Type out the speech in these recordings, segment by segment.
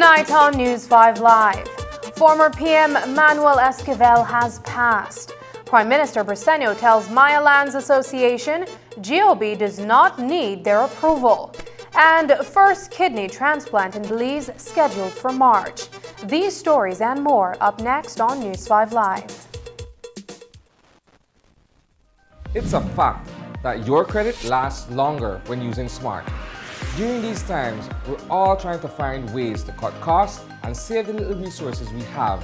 Tonight on News 5 Live, former PM Manuel Esquivel has passed. Prime Minister Briceño tells Maya Lands Association GOB does not need their approval. And first kidney transplant in Belize scheduled for March. These stories and more up next on News 5 Live. It's a fact that your credit lasts longer when using Smart. During these times, we're all trying to find ways to cut costs and save the little resources we have.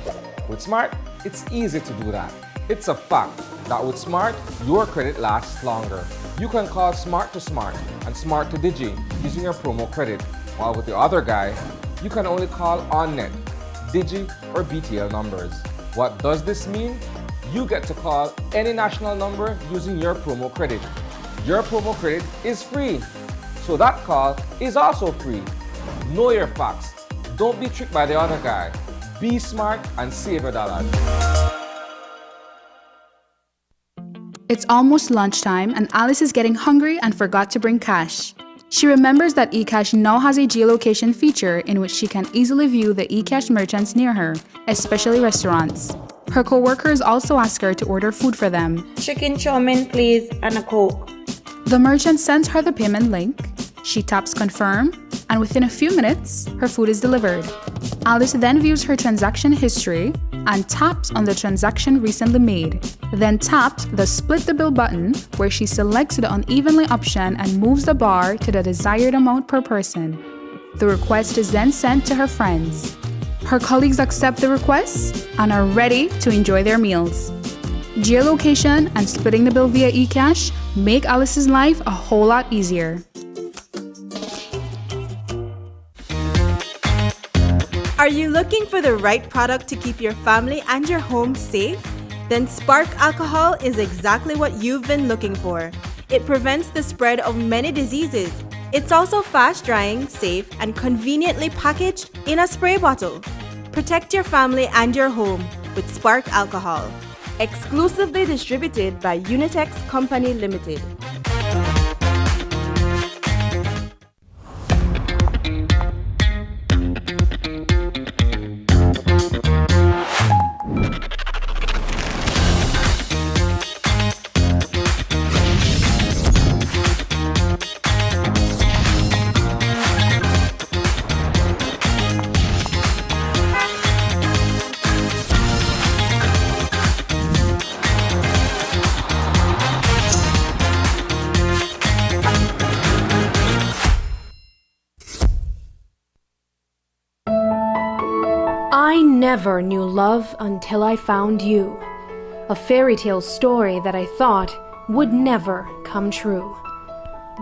With Smart, it's easy to do that. It's a fact that with Smart, your credit lasts longer. You can call Smart to Smart and Smart to Digi using your promo credit, while with the other guy, you can only call on-net, Digi, or BTL numbers. What does this mean? You get to call any national number using your promo credit. Your promo credit is free, so that call is also free. Know your facts. Don't be tricked by the other guy. Be smart and save your dollars. It's almost lunchtime and Alice is getting hungry and forgot to bring cash. She remembers that eCash now has a geolocation feature in which she can easily view the eCash merchants near her, especially restaurants. Her co-workers also ask her to order food for them. Chicken chow mein, please, and a Coke. The merchant sends her the payment link. She taps confirm, and within a few minutes, her food is delivered. Alice then views her transaction history and taps on the transaction recently made. Then taps the split the bill button where she selects the unevenly option and moves the bar to the desired amount per person. The request is then sent to her friends. Her colleagues accept the request and are ready to enjoy their meals. Geolocation and splitting the bill via eCash make Alice's life a whole lot easier. Are you looking for the right product to keep your family and your home safe? Then Spark Alcohol is exactly what you've been looking for. It prevents the spread of many diseases. It's also fast-drying, safe, and conveniently packaged in a spray bottle. Protect your family and your home with Spark Alcohol. Exclusively distributed by Unitex Company Limited. I never knew love until I found you. A fairy tale story that I thought would never come true.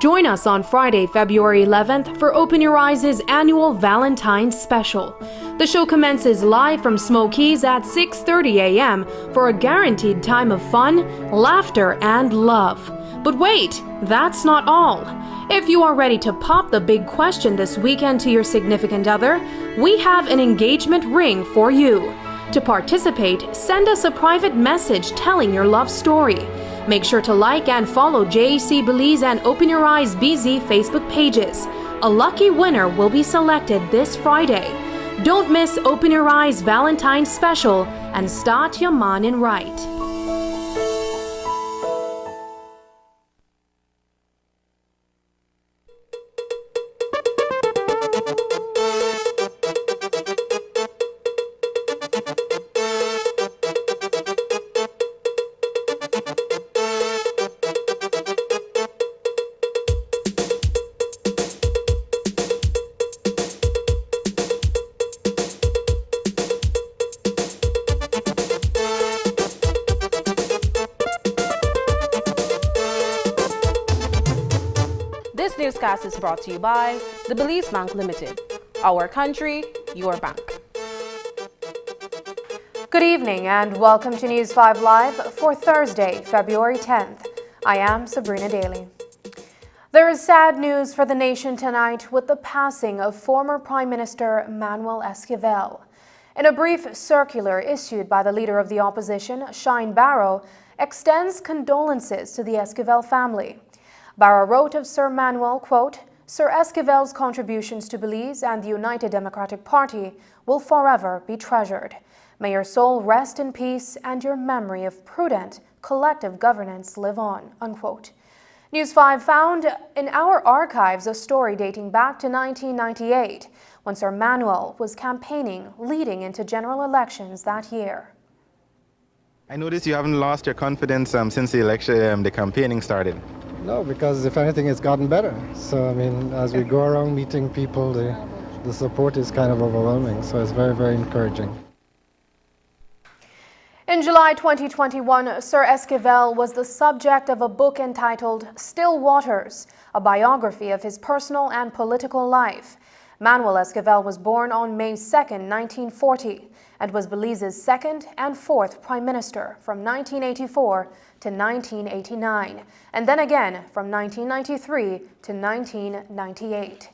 Join us on Friday, February 11th for Open Your Eyes' annual Valentine's Special. The show commences live from Smokies at 6:30 a.m. for a guaranteed time of fun, laughter, and love. But wait, that's not all. If you are ready to pop the big question this weekend to your significant other, we have an engagement ring for you. To participate, send us a private message telling your love story. Make sure to like and follow JEC Belize and Open Your Eyes BZ Facebook pages. A lucky winner will be selected this Friday. Don't miss Open Your Eyes Valentine's Special and start your morning right. This newscast is brought to you by the Belize Bank Limited. Our country, your bank. Good evening and welcome to News 5 Live for Thursday, February 10th. I am Sabrina Daly. There is sad news for the nation tonight with the passing of former Prime Minister Manuel Esquivel. In a brief circular issued by the leader of the opposition, Barrow, extends condolences to the Esquivel family. Barrow wrote of Sir Manuel, quote, Sir Esquivel's contributions to Belize and the United Democratic Party will forever be treasured. May your soul rest in peace and your memory of prudent, collective governance live on, unquote. News 5 found in our archives a story dating back to 1998, when Sir Manuel was campaigning leading into general elections that year. I noticed you haven't lost your confidence since the election, the campaigning started. No, because if anything, it's gotten better. So, I mean, as we go around meeting people, the support is kind of overwhelming. So it's very, very encouraging. In July 2021, Sir Esquivel was the subject of a book entitled Still Waters, a biography of his personal and political life. Manuel Esquivel was born on May 2, 1940, and was Belize's second and fourth Prime Minister from 1984 to 1989, and then again from 1993 to 1998.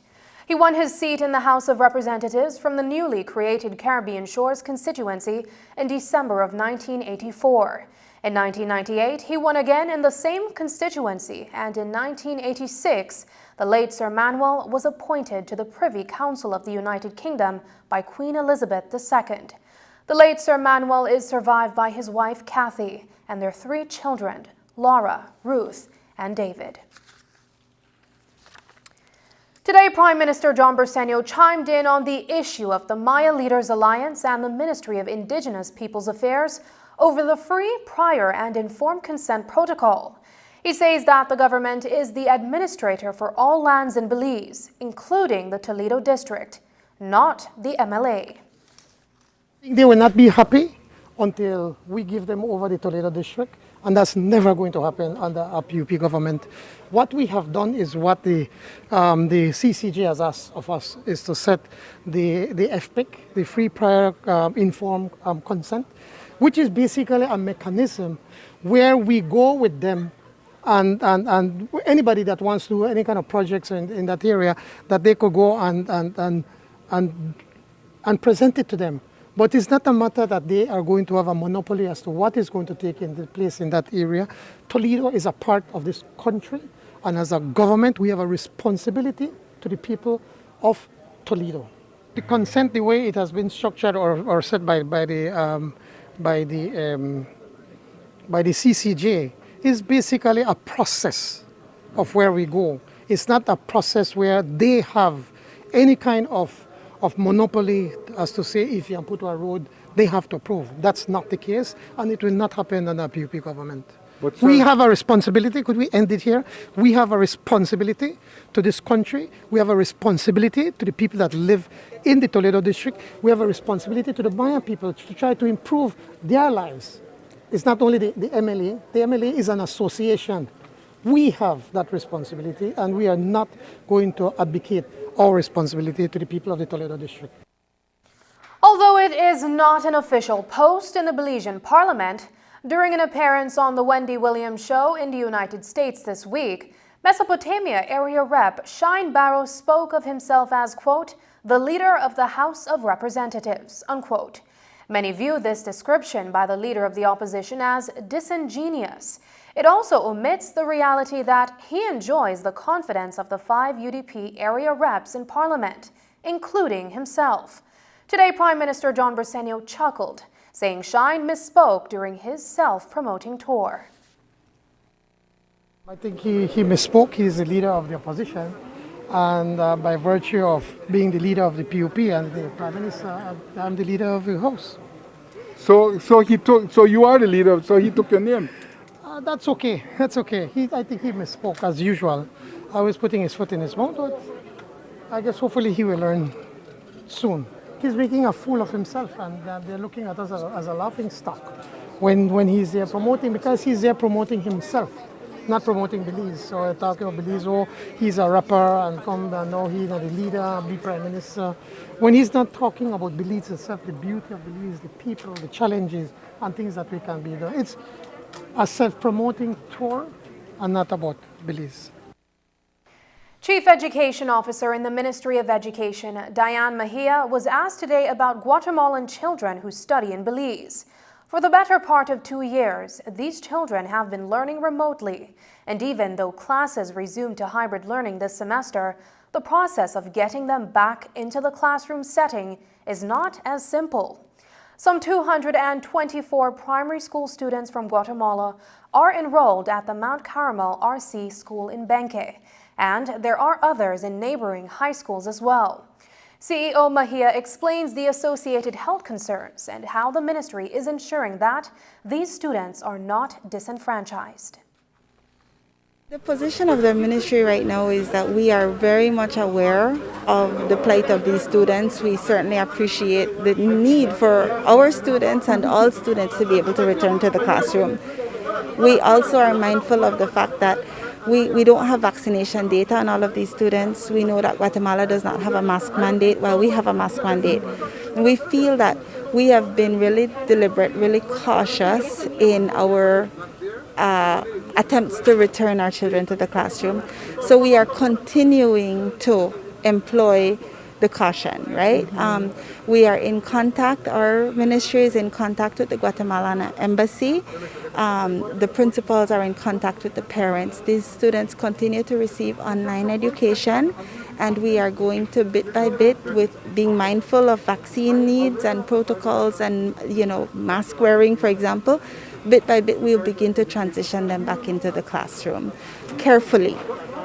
He won his seat in the House of Representatives from the newly created Caribbean Shores constituency in December of 1984. In 1998, he won again in the same constituency, and in 1986, the late Sir Manuel was appointed to the Privy Council of the United Kingdom by Queen Elizabeth II. The late Sir Manuel is survived by his wife Kathy and their 3 children, Laura, Ruth, and David. Today, Prime Minister John Bersenio chimed in on the issue of the Maya Leaders Alliance and the Ministry of Indigenous Peoples Affairs over the free, prior, and informed consent protocol. He says that the government is the administrator for all lands in Belize, including the Toledo district, not the MLA. They will not be happy until we give them over the Toledo district, and that's never going to happen under a PUP government. What we have done is what the CCJ has asked of us, is to set the FPIC, the free prior informed consent, which is basically a mechanism where we go with them and anybody that wants to do any kind of projects in that area, that they could go and present it to them. But it's not a matter that they are going to have a monopoly as to what is going to take place in that area. Toledo is a part of this country, and as a government, we have a responsibility to the people of Toledo. The consent, the way it has been structured or set by the CCJ, is basically a process of where we go. It's not a process where they have any kind of monopoly as to say if you put a road, they have to approve. That's not the case, and it will not happen under a PUP government. We have a responsibility. Could we end it here? We have a responsibility to this country. We have a responsibility to the people that live in the Toledo district. We have a responsibility to the Maya people to try to improve their lives. It's not only the MLA. The MLA is an association. We have that responsibility, and we are not going to abdicate our responsibility to the people of the Toledo district. Although it is not an official post in the Belizean Parliament, during an appearance on the Wendy Williams Show in the United States this week, Mesopotamia area rep Shine Barrow spoke of himself as, quote, the leader of the House of Representatives, unquote. Many view this description by the leader of the opposition as disingenuous. It also omits the reality that he enjoys the confidence of the 5 UDP area reps in Parliament, including himself. Today, Prime Minister John Bersenio chuckled, saying Shine misspoke during his self-promoting tour. I think he misspoke. He's the leader of the opposition, and by virtue of being the leader of the PUP and the Prime Minister, I'm the leader of the House. So you are the leader, so he took your name. That's okay. That's okay. I think he misspoke as usual. I was putting his foot in his mouth, but I guess hopefully he will learn soon. He's making a fool of himself, and they're looking at us as a laughing stock when he's there promoting, because he's there promoting himself, not promoting Belize. So we're talking about Belize, oh, he's a rapper, and come and now he's the leader, be Prime Minister. When he's not talking about Belize itself, the beauty of Belize, the people, the challenges, and things that we can be doing. It's a self-promoting tour and not about Belize. Chief Education Officer in the Ministry of Education, Diane Mejia, was asked today about Guatemalan children who study in Belize. For the better part of 2 years, these children have been learning remotely, and even though classes resumed to hybrid learning this semester, the process of getting them back into the classroom setting is not as simple. Some 224 primary school students from Guatemala are enrolled at the Mount Carmel RC School in Benque, and there are others in neighboring high schools as well. CEO Mejia explains the associated health concerns and how the ministry is ensuring that these students are not disenfranchised. The position of the ministry right now is that we are very much aware of the plight of these students. We certainly appreciate the need for our students and all students to be able to return to the classroom. We also are mindful of the fact that we don't have vaccination data on all of these students. We know that Guatemala does not have a mask mandate while we have a mask mandate. And we feel that we have been really deliberate, really cautious in our attempts to return our children to the classroom. So we are continuing to employ the caution, right? We are in contact, our ministry is in contact with the Guatemalan embassy. The principals are in contact with the parents. These students continue to receive online education, and we are going to bit by bit with being mindful of vaccine needs and protocols and, mask wearing, for example. Bit by bit, we'll begin to transition them back into the classroom carefully,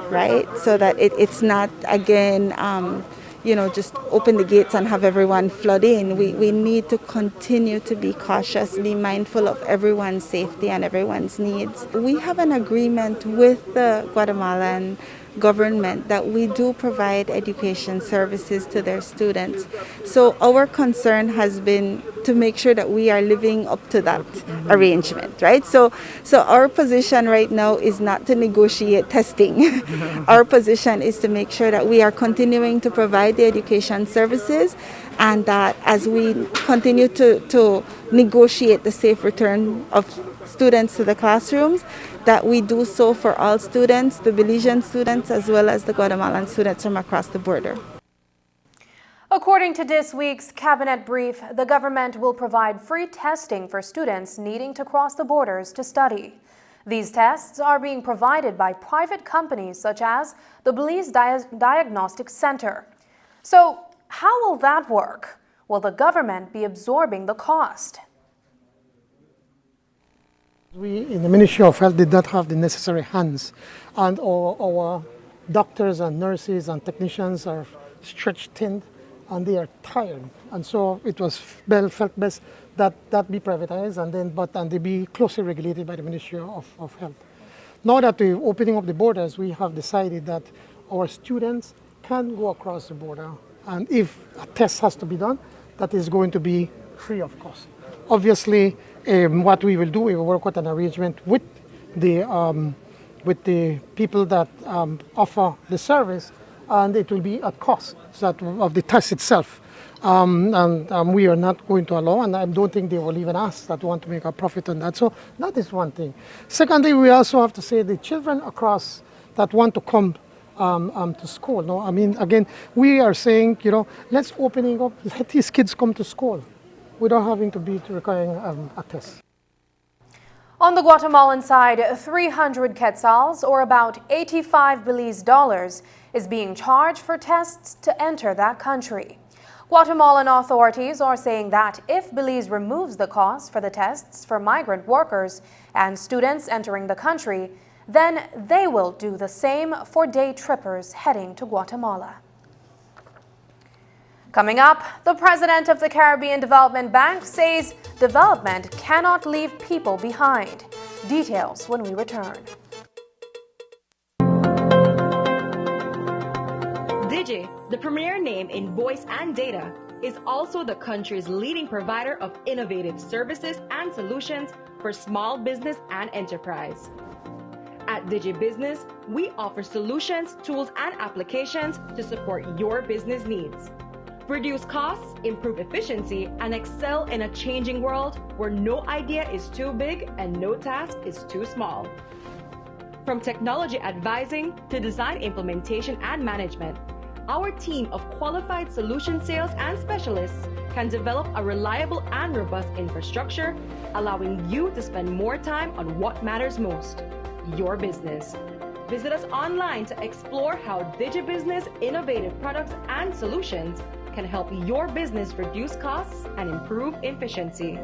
right? So that it's not, again, just open the gates and have everyone flood in. We need to continue to be cautious, be mindful of everyone's safety and everyone's needs. We have an agreement with the Guatemalan government that we do provide education services to their students. So our concern has been to make sure that we are living up to that arrangement, right? So our position right now is not to negotiate testing. Our position is to make sure that we are continuing to provide the education services, and that as we continue to negotiate the safe return of students to the classrooms, that we do so for all students, the Belizean students as well as the Guatemalan students from across the border. According to this week's cabinet brief, the government will provide free testing for students needing to cross the borders to study. These tests are being provided by private companies such as the Belize Diagnostic Center. So, how will that work? Will the government be absorbing the cost? We in the Ministry of Health did not have the necessary hands, and our doctors and nurses and technicians are stretched thin and they are tired, and so it was felt best that be privatized and they be closely regulated by the Ministry of Health. Now that we're opening up the borders, we have decided that our students can go across the border, and if a test has to be done, that is going to be free of cost. Obviously, what we will do, we will work with an arrangement with the people that offer the service, and it will be at cost of the test itself. And we are not going to allow, and I don't think they will even ask that want to make a profit on that. So that is one thing. Secondly, we also have to say the children across that want to come to school. No, I mean, again, we are saying, let's opening up, let these kids come to school without having to be requiring a test. On the Guatemalan side, 300 quetzals, or about 85 Belize dollars, is being charged for tests to enter that country. Guatemalan authorities are saying that if Belize removes the cost for the tests for migrant workers and students entering the country, then they will do the same for day trippers heading to Guatemala. Coming up, the president of the Caribbean Development Bank says development cannot leave people behind. Details when we return. Digi, the premier name in voice and data, is also the country's leading provider of innovative services and solutions for small business and enterprise. At Digi Business, we offer solutions, tools, and applications to support your business needs. Reduce costs, improve efficiency, and excel in a changing world where no idea is too big and no task is too small. From technology advising to design implementation and management, our team of qualified solution sales and specialists can develop a reliable and robust infrastructure, allowing you to spend more time on what matters most, your business. Visit us online to explore how DigiBusiness innovative products and solutions can help your business reduce costs and improve efficiency.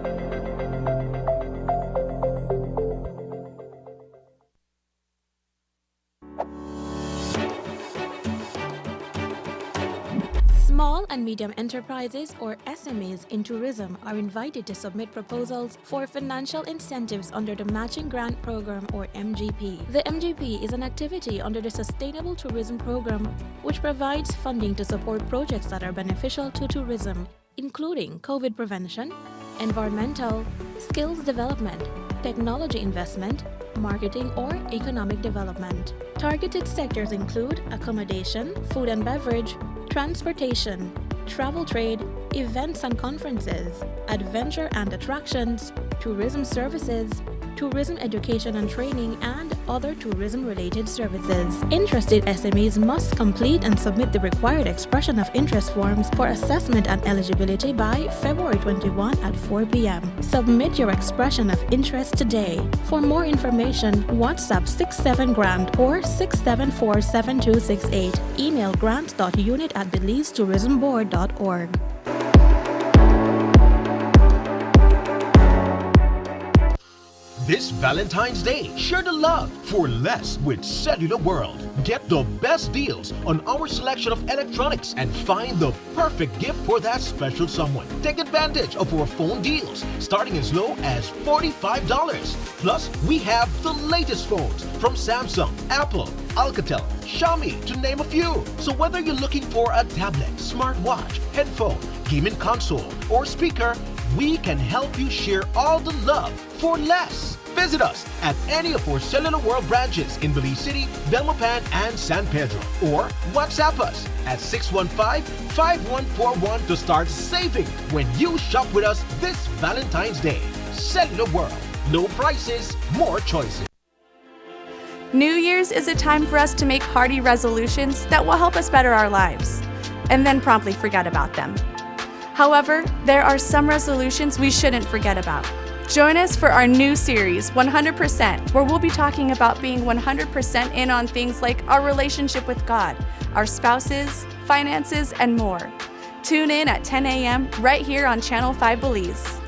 Small and medium enterprises, or SMEs, in tourism are invited to submit proposals for financial incentives under the Matching Grant Program, or MGP. The MGP is an activity under the Sustainable Tourism Program which provides funding to support projects that are beneficial to tourism, including COVID prevention, environmental, skills development, technology investment, marketing, or economic development. Targeted sectors include accommodation, food and beverage, transportation, travel trade, events and conferences, adventure and attractions, tourism services, tourism education and training, and other tourism-related services. Interested SMEs must complete and submit the required expression of interest forms for assessment and eligibility by February 21 at 4 p.m. Submit your expression of interest today. For more information, WhatsApp 67grant or 674-7268. Email grant.unit@belizetourismboard.org. This Valentine's Day, share the love for less with Cellular World. Get the best deals on our selection of electronics and find the perfect gift for that special someone. Take advantage of our phone deals starting as low as $45. Plus, we have the latest phones from Samsung, Apple, Alcatel, Xiaomi, to name a few. So whether you're looking for a tablet, smartwatch, headphone, gaming console, or speaker, we can help you share all the love for less. Visit us at any of our Cellular World branches in Belize City, Belmopan, and San Pedro. Or WhatsApp us at 615-5141 to start saving when you shop with us this Valentine's Day. Cellular World. Low prices, more choices. New Year's is a time for us to make hearty resolutions that will help us better our lives, and then promptly forget about them. However, there are some resolutions we shouldn't forget about. Join us for our new series, 100%, where we'll be talking about being 100% in on things like our relationship with God, our spouses, finances, and more. Tune in at 10 a.m. right here on Channel 5 Belize.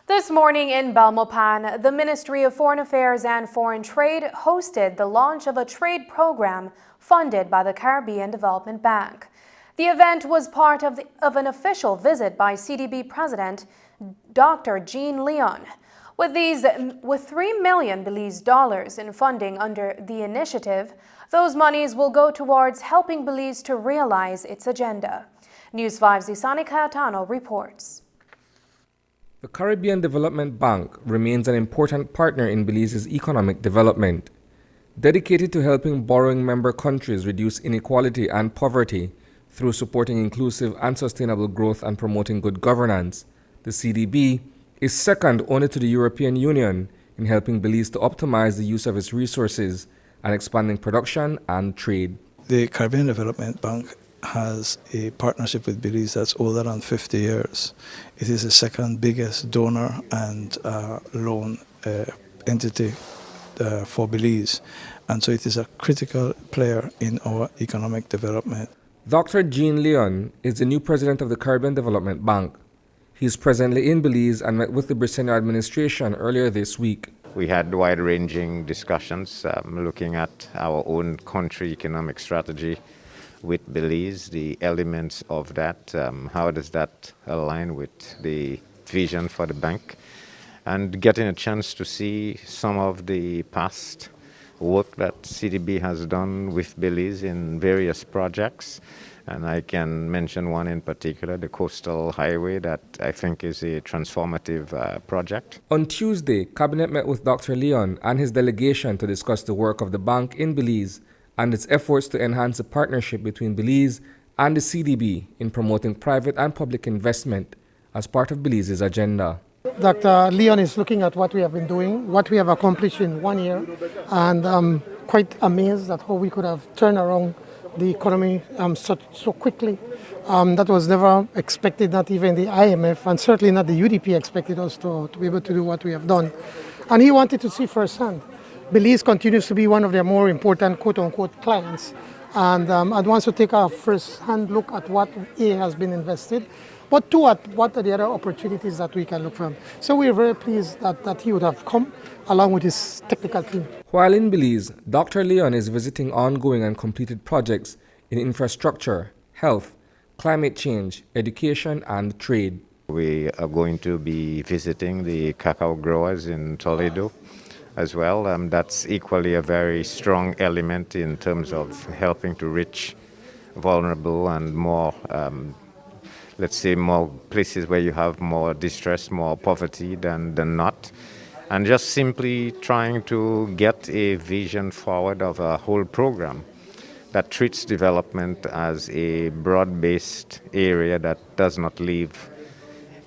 This morning in Belmopan, the Ministry of Foreign Affairs and Foreign Trade hosted the launch of a trade program funded by the Caribbean Development Bank. The event was part of an official visit by CDB President Dr. Jean Leon. With $3 million Belize dollars in funding under the initiative, those monies will go towards helping Belize to realize its agenda. News 5's Isani Cayetano reports. The Caribbean Development Bank remains an important partner in Belize's economic development. Dedicated to helping borrowing member countries reduce inequality and poverty through supporting inclusive and sustainable growth and promoting good governance, the CDB is second only to the European Union in helping Belize to optimize the use of its resources and expanding production and trade. The Caribbean Development Bank has a partnership with Belize that's older than 50 years. It is the second biggest donor and loan entity for Belize, and so it is a critical player in our economic development. Dr. Jean Leon is the new president of the Caribbean Development Bank. He is presently in Belize and met with the Briceño administration earlier this week. We had wide-ranging discussions looking at our own country economic strategy with Belize, the elements of that, how does that align with the vision for the bank, and getting a chance to see some of the past work that CDB has done with Belize in various projects. And I can mention one in particular, the Coastal Highway, that I think is a transformative project. On Tuesday, Cabinet met with Dr. Leon and his delegation to discuss the work of the bank in Belize and its efforts to enhance the partnership between Belize and the CDB in promoting private and public investment as part of Belize's agenda. Dr. Leon is looking at what we have been doing, what we have accomplished in 1 year, and I'm quite amazed at how we could have turned around the economy so quickly. That was never expected, not even the IMF, and certainly not the UDP expected us to be able to do what we have done. And he wanted to see firsthand. Belize continues to be one of their more important quote-unquote clients, and I'd want to take a first-hand look at what has been invested, but two, at what are the other opportunities that we can look from. So we're very pleased that he would have come along with his technical team. While in Belize, Dr. Leon is visiting ongoing and completed projects in infrastructure, health, climate change, education, and trade. We are going to be visiting the cacao growers in Toledo as well. That's equally a very strong element in terms of helping to reach vulnerable and more let's say more places where you have more distress, more poverty than not. And just simply trying to get a vision forward of a whole program that treats development as a broad-based area that does not leave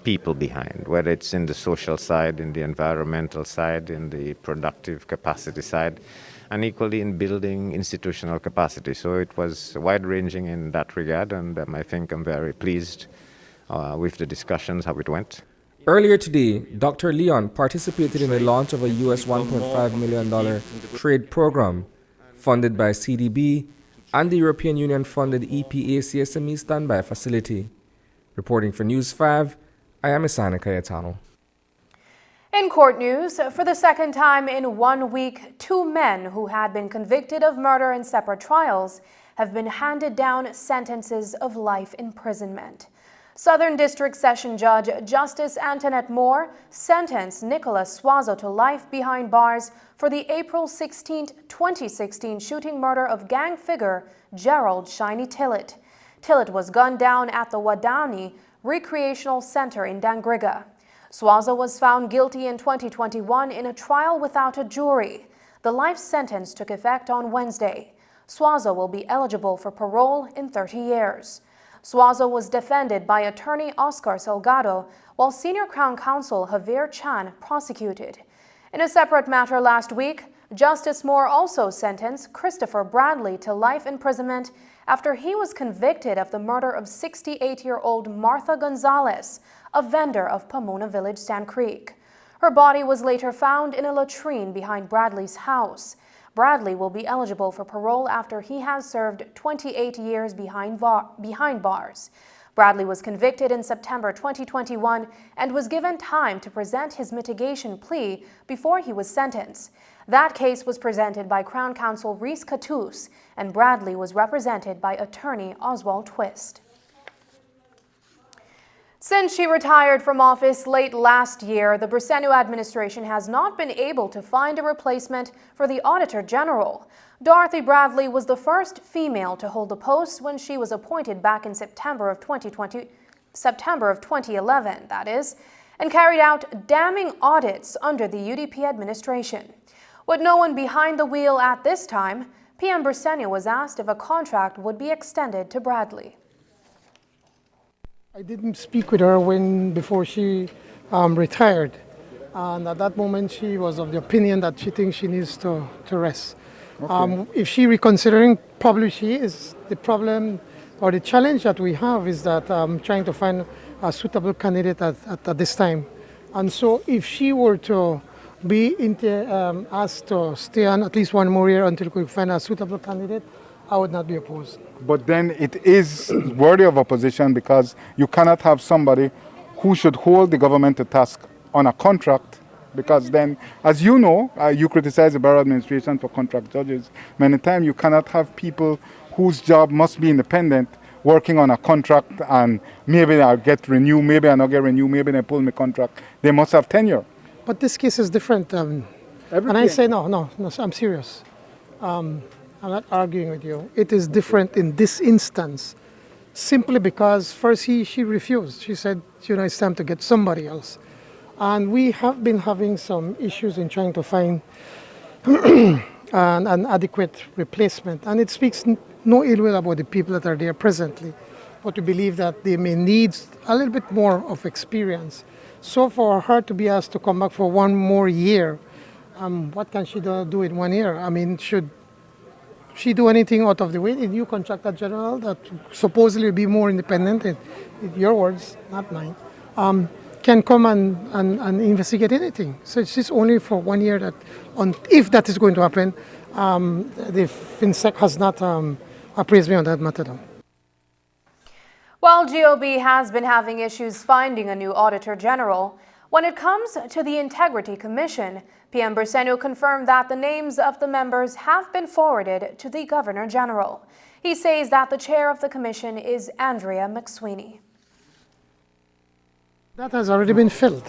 people behind, whether it's in the social side, in the environmental side, in the productive capacity side, and equally in building institutional capacity. So it was wide-ranging in that regard, and I think I'm very pleased with the discussions, how it went. Earlier today, Dr. Leon participated in the launch of a US $1.5 million trade program funded by CDB and the European Union-funded EPA CSME Standby Facility. Reporting for News 5, I am Isana Cayetano. In court news, for the second time in 1 week, 2 men who had been convicted of murder in separate trials have been handed down sentences of life imprisonment. Southern District Session Judge Justice Antoinette Moore sentenced Nicholas Suazo to life behind bars for the April 16, 2016 shooting murder of gang figure Gerald Shiny Tillett. Tillett was gunned down at the Wadani Recreational Center in Dangriga. Suazo was found guilty in 2021 in a trial without a jury. The life sentence took effect on Wednesday. Suazo will be eligible for parole in 30 years. Suazo was defended by attorney Oscar Salgado, while senior Crown Counsel Javier Chan prosecuted. In a separate matter last week, Justice Moore also sentenced Christopher Bradley to life imprisonment after he was convicted of the murder of 68-year-old Martha Gonzalez, a vendor of Pomona Village, Sand Creek. Her body was later found in a latrine behind Bradley's house. Bradley will be eligible for parole after he has served 28 years behind bars. Bradley was convicted in September 2021 and was given time to present his mitigation plea before he was sentenced. That case was presented by Crown Counsel Reese Catus, and Bradley was represented by attorney Oswald Twist. Since she retired from office late last year, the Briceño administration has not been able to find a replacement for the Auditor General. Dorothy Bradley was the first female to hold the post when she was appointed back in September of 2011, that is, and carried out damning audits under the UDP administration. With no one behind the wheel at this time, PM Briceño was asked if a contract would be extended to Bradley. I didn't speak with her before she retired, and at that moment she was of the opinion that she thinks she needs to rest. Okay. If she reconsidering, probably she is. The problem or the challenge that we have is that trying to find a suitable candidate at this time. And so if she were to be asked to stay on at least one more year until we could find a suitable candidate, I would not be opposed. But then it is worthy of opposition because you cannot have somebody who should hold the government to task on a contract, because then, as you know, you criticize the Barrow administration for contract judges. Many times you cannot have people whose job must be independent working on a contract, and maybe I'll get renewed, maybe I'll not get renewed, maybe they pull my contract. They must have tenure. But this case is different. And I say no, I'm serious. I'm not arguing with you. It is different in this instance, simply because first she refused. She said, it's time to get somebody else. And we have been having some issues in trying to find an adequate replacement. And it speaks no ill will about the people that are there presently, but we believe that they may need a little bit more of experience. So for her to be asked to come back for one more year, what can she do in 1 year? I mean, should she do anything out of the way? The new contractor general that supposedly will be more independent, in your words, not mine, can come and investigate anything. So it's just only for 1 year that, if that is going to happen, the FinSec has not appraised me on that matter. While GOB has been having issues finding a new Auditor General, when it comes to the Integrity Commission, PM Briceño confirmed that the names of the members have been forwarded to the Governor General. He says that the chair of the commission is Andrea McSweeney. That has already been filled.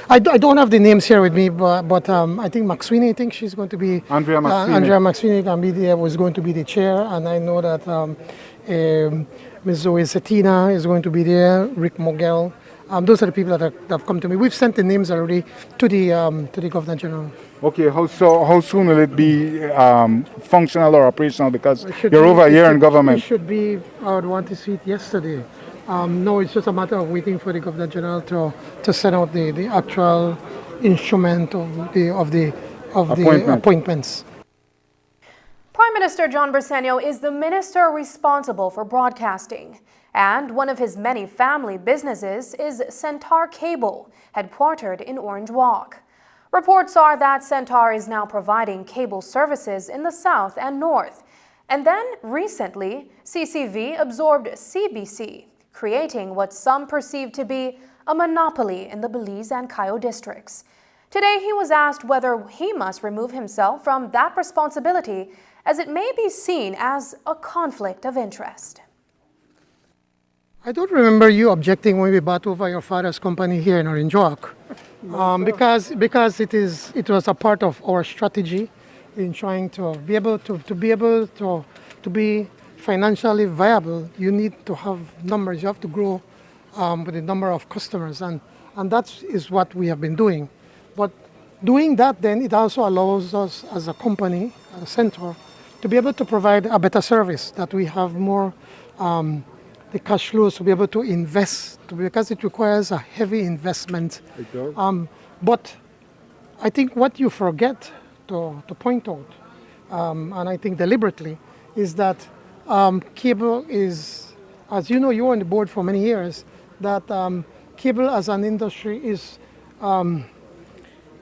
I don't have the names here with me, but I think McSweeney, she's going to be Andrea McSweeney. Andrea McSweeney was going to be the chair, and I know that Ms. Zoe Cetina is going to be there. Rick Mogel. Those are the people that have come to me. We've sent the names already to the Governor General. Okay, how soon will it be functional or operational? Because you're over a year in government. It should be. I would want to see it yesterday. No, it's just a matter of waiting for the Governor General to send out the actual instrument of the appointments. Prime Minister John Briceño is the minister responsible for broadcasting, and one of his many family businesses is Centaur Cable, headquartered in Orange Walk. Reports are that Centaur is now providing cable services in the south and north, and then recently CCV absorbed CBC, creating what some perceive to be a monopoly in the Belize and Cayo districts. Today he was asked whether he must remove himself from that responsibility, as it may be seen as a conflict of interest. I don't remember you objecting when we bought over your father's company here in Orange Walk, because it was a part of our strategy in trying to be able to be financially viable. You need to have numbers. You have to grow with the number of customers, and that is what we have been doing. But doing that, then it also allows us as a company, a center, to be able to provide a better service, that we have more the cash flows to be able to invest, because it requires a heavy investment. But I think what you forget to point out, and I think deliberately, is that cable is, as you know, you were on the board for many years, that cable as an industry is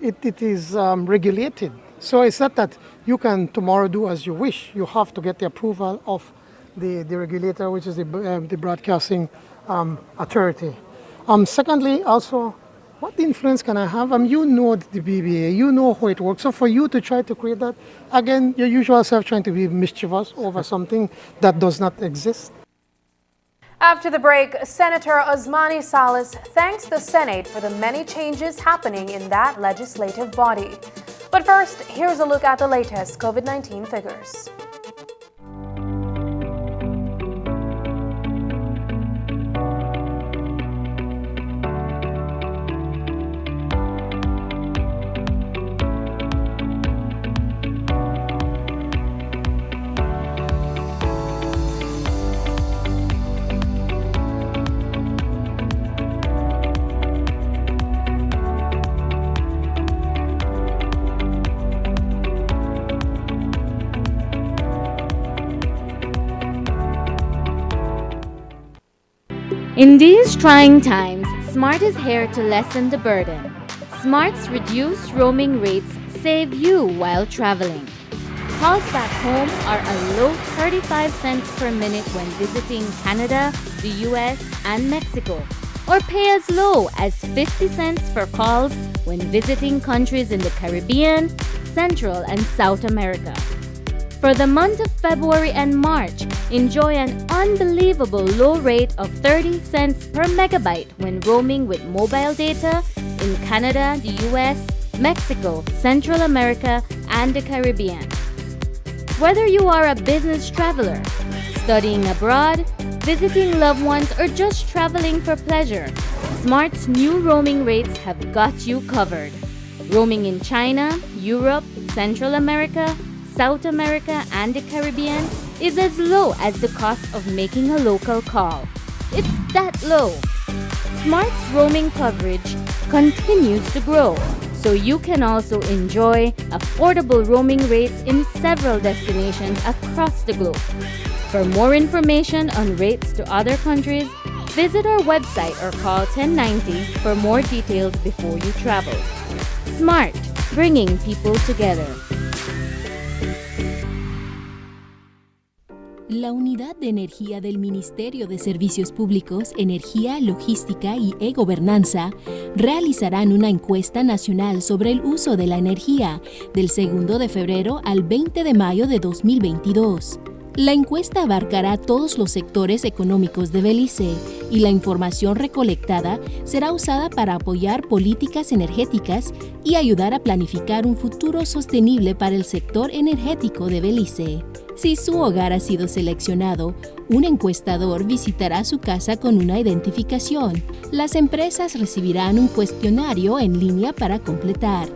it is regulated. So it's not that you can tomorrow do as you wish. You have to get the approval of the regulator, which is the broadcasting authority. Secondly, also, what influence can I have? You know the BBA, you know how it works. So for you to try to create that, again, your usual self trying to be mischievous over something that does not exist. After the break, Senator Osmani Salas thanks the Senate for the many changes happening in that legislative body. But first, here's a look at the latest COVID-19 figures. In these trying times, Smart is here to lessen the burden. Smart's reduced roaming rates save you while traveling. Calls back home are a low 35 cents per minute when visiting Canada, the US, and Mexico, or pay as low as 50 cents for calls when visiting countries in the Caribbean, Central, and South America. For the month of February and March, enjoy an unbelievable low rate of 30 cents per megabyte when roaming with mobile data in Canada, the US, Mexico, Central America, and the Caribbean. Whether you are a business traveler, studying abroad, visiting loved ones, or just traveling for pleasure, Smart's new roaming rates have got you covered. Roaming in China, Europe, Central America, South America, and the Caribbean is as low as the cost of making a local call. It's that low. Smart's roaming coverage continues to grow, so you can also enjoy affordable roaming rates in several destinations across the globe. For more information on rates to other countries, visit our website or call 1090 for more details before you travel. Smart, bringing people together. La Unidad de Energía del Ministerio de Servicios Públicos, Energía, Logística y E-Gobernanza realizarán una encuesta nacional sobre el uso de la energía del 2 de febrero al 20 de mayo de 2022. La encuesta abarcará todos los sectores económicos de Belice y la información recolectada será usada para apoyar políticas energéticas y ayudar a planificar un futuro sostenible para el sector energético de Belice. Si su hogar ha sido seleccionado, un encuestador visitará su casa con una identificación. Las empresas recibirán un cuestionario en línea para completar.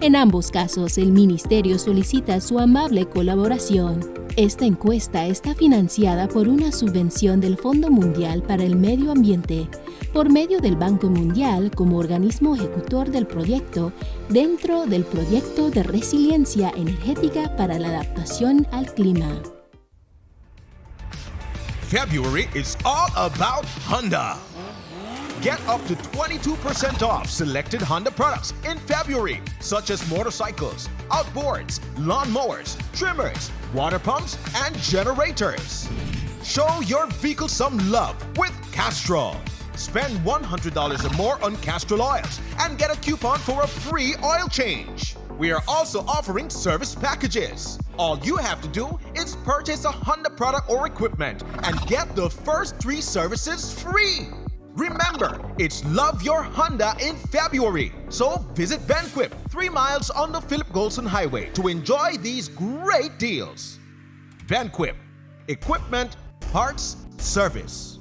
En ambos casos, el ministerio solicita su amable colaboración. Esta encuesta está financiada por una subvención del Fondo Mundial para el Medio Ambiente, por medio del Banco Mundial como organismo ejecutor del proyecto, dentro del Proyecto de Resiliencia Energética para la Adaptación al Clima. February is all about Honda. Get up to 22% off selected Honda products in February, such as motorcycles, outboards, lawnmowers, trimmers, water pumps, and generators. Show your vehicle some love with Castrol. Spend $100 or more on Castrol oils and get a coupon for a free oil change. We are also offering service packages. All you have to do is purchase a Honda product or equipment and get the first 3 services free. Remember, it's Love Your Honda in February. So visit Benquip, 3 miles on the Philip Golson Highway to enjoy these great deals. Benquip, equipment, parts, service.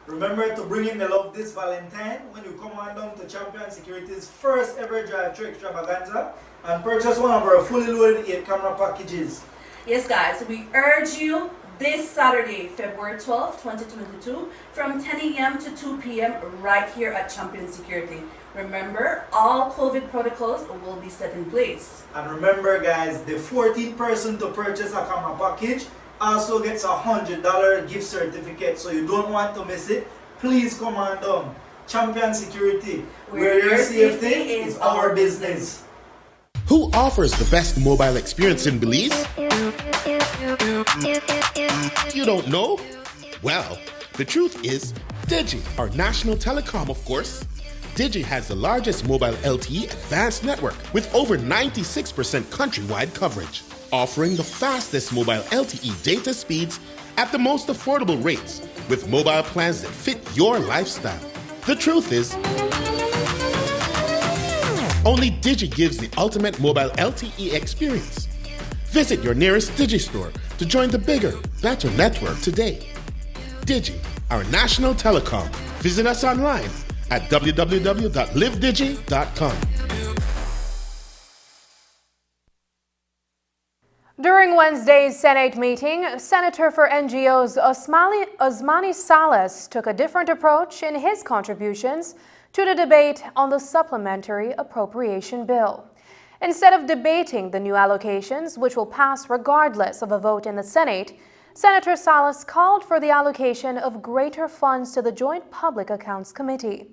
Remember to bring in the love this Valentine when you come on down to Champion Security's first ever drive-thru extravaganza and purchase one of our fully loaded 8-camera packages. Yes guys, we urge you this Saturday, February 12th, 2022, from 10 a.m. to 2 p.m. right here at Champion Security. Remember, all COVID protocols will be set in place. And remember guys, the 14th person to purchase a camera package also gets a $100 gift certificate, so you don't want to miss it. Please come on down. Champion Security, where your safety is our business. Who offers the best mobile experience in Belize? You don't know? Well, the truth is, Digi, our national telecom, of course. Digi has the largest mobile LTE advanced network with over 96% countrywide coverage, offering the fastest mobile LTE data speeds at the most affordable rates with mobile plans that fit your lifestyle. The truth is, only Digi gives the ultimate mobile LTE experience. Visit your nearest Digi store to join the bigger, better network today. Digi, our national telecom. Visit us online at www.livedigi.com. During Wednesday's Senate meeting, Senator for NGOs Osmani Salas took a different approach in his contributions to the debate on the supplementary appropriation bill. Instead of debating the new allocations, which will pass regardless of a vote in the Senate, Senator Salas called for the allocation of greater funds to the Joint Public Accounts Committee.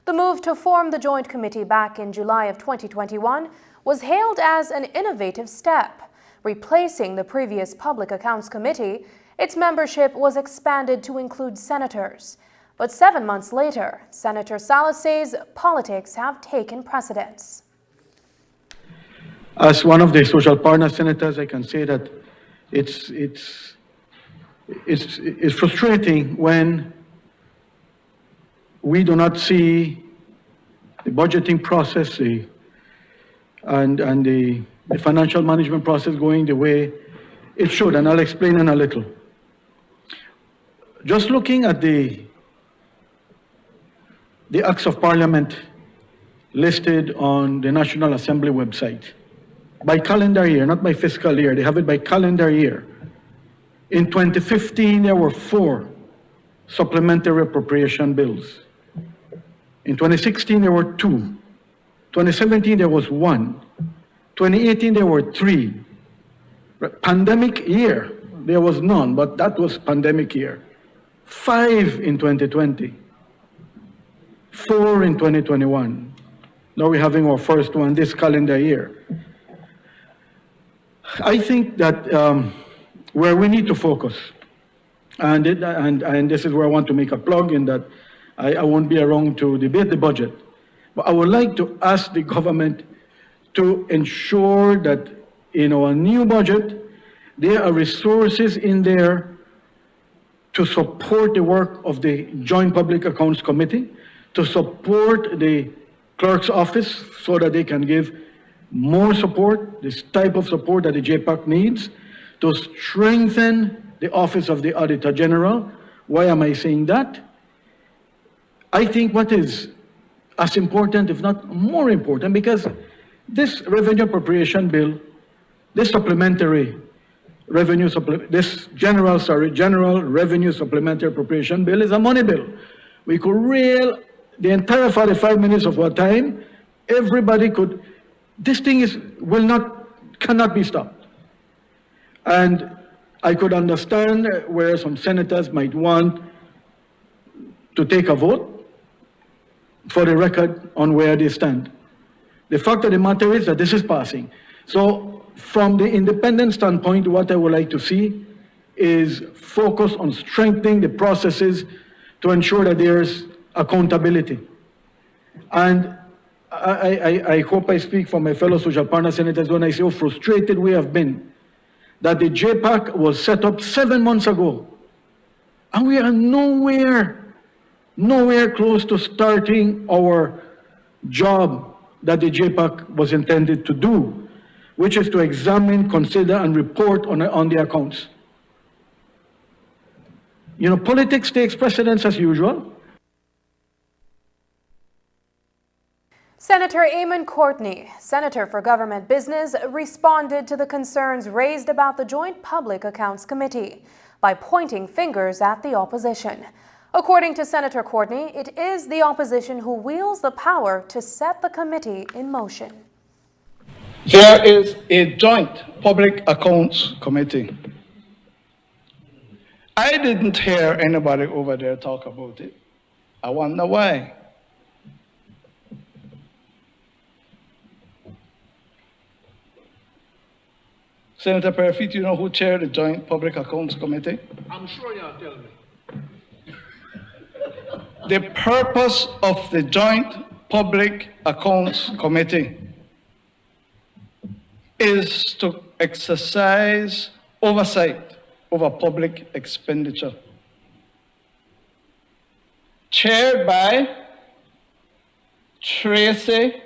The move to form the Joint Committee back in July of 2021 was hailed as an innovative step. Replacing the previous Public Accounts Committee, its membership was expanded to include senators. But 7 months later, Senator Salas says politics have taken precedence. As one of the social partner senators, I can say that it's frustrating when we do not see the budgeting process and the financial management process going the way it should, and I'll explain in a little. Just looking at the Acts of Parliament listed on the National Assembly website, by calendar year, not by fiscal year, they have it by calendar year. In 2015, there were 4 supplementary appropriation bills. In 2016, there were 2. 2017, there was 1. 2018, there were 3. Pandemic year, there was none, but that was pandemic year. 5 in 2020. 4 in 2021. Now we're having our first one this calendar year. I think that where we need to focus, and this is where I want to make a plug in that I won't be around to debate the budget, but I would like to ask the government to ensure that in our new budget, there are resources in there to support the work of the Joint Public Accounts Committee, to support the clerk's office so that they can give more support, this type of support that the JPAC needs, to strengthen the office of the Auditor General. Why am I saying that? I think what is as important, if not more important, because this revenue appropriation bill, this supplementary revenue, general revenue supplementary appropriation bill is a money bill. We could rail the entire 45 minutes of our time. Everybody could. This thing cannot be stopped. And I could understand where some senators might want to take a vote for the record on where they stand. The fact of the matter is that this is passing. So from the independent standpoint, what I would like to see is focus on strengthening the processes to ensure that there's accountability. And I hope I speak for my fellow social partner senators when I say how frustrated we have been that the JPAC was set up 7 months ago. And we are nowhere close to starting our job that the JPAC was intended to do, which is to examine, consider, and report on the accounts. You know, politics takes precedence as usual. Senator Courtney, Senator for Government Business, responded to the concerns raised about the Joint Public Accounts Committee by pointing fingers at the opposition. According to Senator Courtney, it is the opposition who wields the power to set the committee in motion. There is a Joint Public Accounts Committee. I didn't hear anybody over there talk about it. I wonder why. Senator Perfit, you know who chaired the Joint Public Accounts Committee? I'm sure you'll tell me. The purpose of the Joint Public Accounts Committee is to exercise oversight over public expenditure. Chaired by Tracy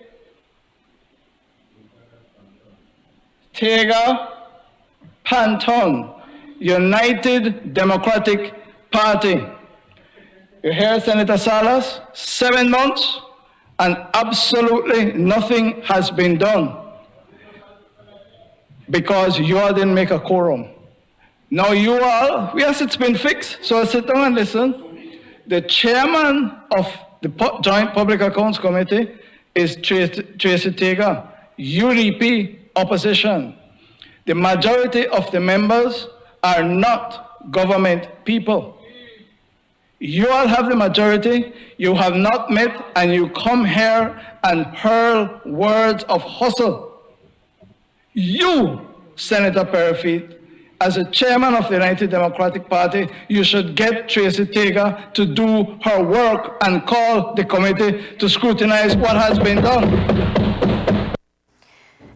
Tega Panton, United Democratic Party. You hear Senator Salas? 7 months and absolutely nothing has been done because you all didn't make a quorum. Now you all, yes, it's been fixed, so sit down and listen. The chairman of the Joint Public Accounts Committee is Tracy Tega, UDP opposition. The majority of the members are not government people. You all have the majority, you have not met, and you come here and hurl words of hustle. You, Senator Perry, as a chairman of the United Democratic Party, you should get Tracy Tager to do her work and call the committee to scrutinize what has been done.